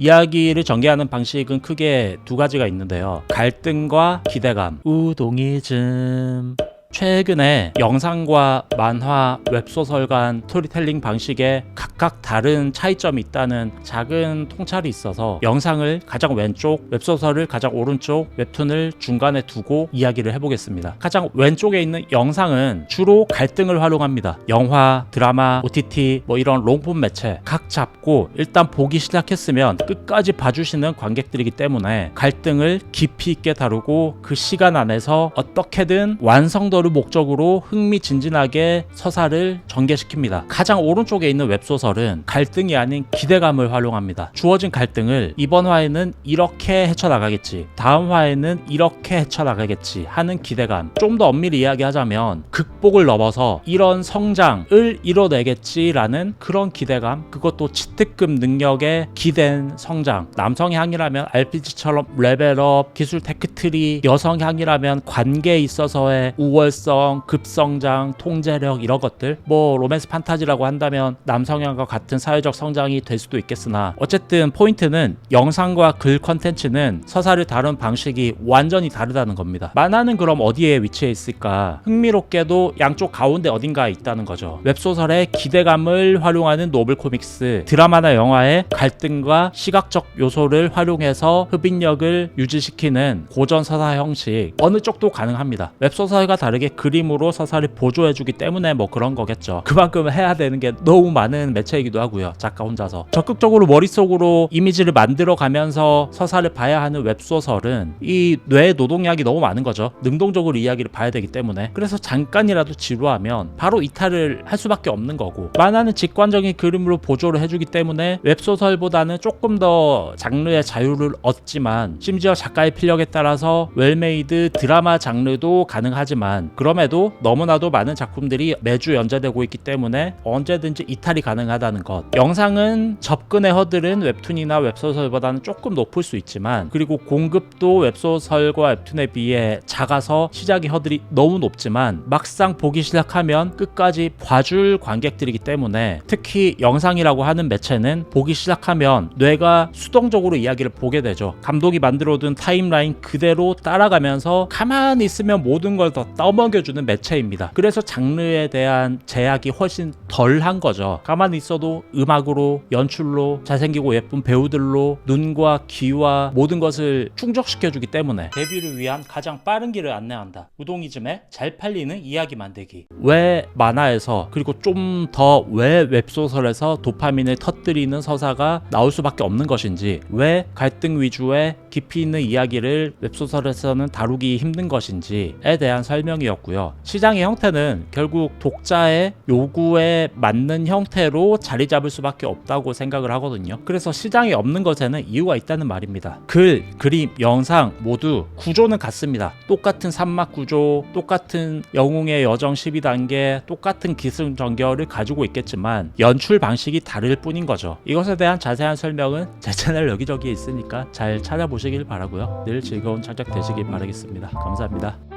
이야기를 전개하는 방식은 크게 두 가지가 있는데요. 갈등과 기대감, 우동이즘. 최근에 영상과 만화, 웹소설 간 스토리텔링 방식에 각각 다른 차이점이 있다는 작은 통찰이 있어서 영상을 가장 왼쪽, 웹소설을 가장 오른쪽, 웹툰을 중간에 두고 이야기를 해보겠습니다. 가장 왼쪽에 있는 영상은 주로 갈등을 활용합니다. 영화, 드라마, OTT 이런 롱폼 매체 각 잡고 일단 보기 시작했으면 끝까지 봐주시는 관객들이기 때문에 갈등을 깊이 있게 다루고 그 시간 안에서 어떻게든 완성도를 목적으로 흥미진진하게 서사를 전개시킵니다. 가장 오른쪽에 있는 웹소설은 갈등이 아닌 기대감을 활용합니다. 주어진 갈등을 이번 화에는 이렇게 헤쳐나가겠지, 다음 화에는 이렇게 헤쳐나가겠지 하는 기대감. 좀 더 엄밀히 이야기하자면 극복을 넘어서 이런 성장을 이뤄내겠지라는 그런 기대감, 그것도 치트급 능력에 기댄 성장. 남성향이라면 RPG처럼 레벨업, 기술 테크트리, 여성향이라면 관계에 있어서의 우월성, 급성장, 통제력 이런 것들. 로맨스 판타지라고 한다면 남성향과 같은 사회적 성장이 될 수도 있겠으나 어쨌든 포인트는 영상과 글 컨텐츠는 서사를 다룬 방식이 완전히 다르다는 겁니다. 만화는 그럼 어디에 위치해 있을까? 흥미롭게도 양쪽 가운데 어딘가에 있다는 거죠. 웹소설의 기대감을 활용하는 노블 코믹스, 드라마나 영화의 갈등과 시각적 요소를 활용해서 흡인력을 유지시키는 고전 서사 형식, 어느 쪽도 가능합니다. 웹소설과 다르게 그림으로 서사를 보조해주기 때문에 그런 거겠죠. 그만큼 해야 되는 게 너무 많은 매체이기도 하고요. 작가 혼자서 적극적으로 머릿속으로 이미지를 만들어가면서 서사를 봐야 하는 웹소설은 이 뇌 노동량이 너무 많은 거죠. 능동적으로 이야기를 봐야 되기 때문에. 그래서 잠깐이라도 지루하면 바로 이탈을 할 수밖에 없는 거고, 만화는 직관적인 그림으로 보조를 해주기 때문에 웹소설보다는 조금 더 장르의 자유를 얻지만, 심지어 작가의 필력에 따라서 웰메이드 드라마 장르도 가능하지만, 그럼에도 너무나도 많은 작품들이 매주 연재되고 있기 때문에 언제든지 이탈이 가능하다는 것. 영상은 접근의 허들은 웹툰이나 웹소설보다는 조금 높을 수 있지만, 그리고 공급도 웹소설과 웹툰에 비해 작아서 시작의 허들이 너무 높지만 막상 보기 시작하면 끝까지 봐줄 관객들이기 때문에, 특히 영상이라고 하는 매체는 보기 시작하면 뇌가 수동적으로 이야기를 보게 되죠. 감독이 만들어둔 타임라인 그대로 따라가면서 가만히 있으면 모든 걸 더 떠먹여주는 매체입니다. 그래서 장르에 대한 제약이 훨씬 덜한 거죠. 가만히 있어도 음악으로, 연출로, 잘생기고 예쁜 배우들로 눈과 귀와 모든 것을 충족시켜주기 때문에 데뷔를 위한 가장 빠른 길을 안내한다. 우동이즘의 잘 팔리는 이야기 만들기. 왜 만화에서, 그리고 좀 더 왜 웹소설에서 도파민을 터뜨리는 서사가 나올 수밖에 없는 것인지, 왜 갈등 위주의 깊이 있는 이야기를 웹소설에서는 다루기 힘든 것인지에 대한 설명이었고요. 시장의 형태는 결국 독자의 요구에 맞는 형태로 자리 잡을 수밖에 없다고 생각을 하거든요. 그래서 시장이 없는 것에는 이유가 있다는 말입니다. 글, 그림, 영상 모두 구조는 같습니다. 똑같은 산막 구조, 똑같은 영웅의 여정 12단계, 똑같은 기승전결을 가지고 있겠지만 연출 방식이 다를 뿐인 거죠. 이것에 대한 자세한 설명은 제 채널 여기저기에 있으니까 잘 찾아보시길 바라고요. 늘 즐거운 창작 되시길 바라겠습니다. 감사합니다.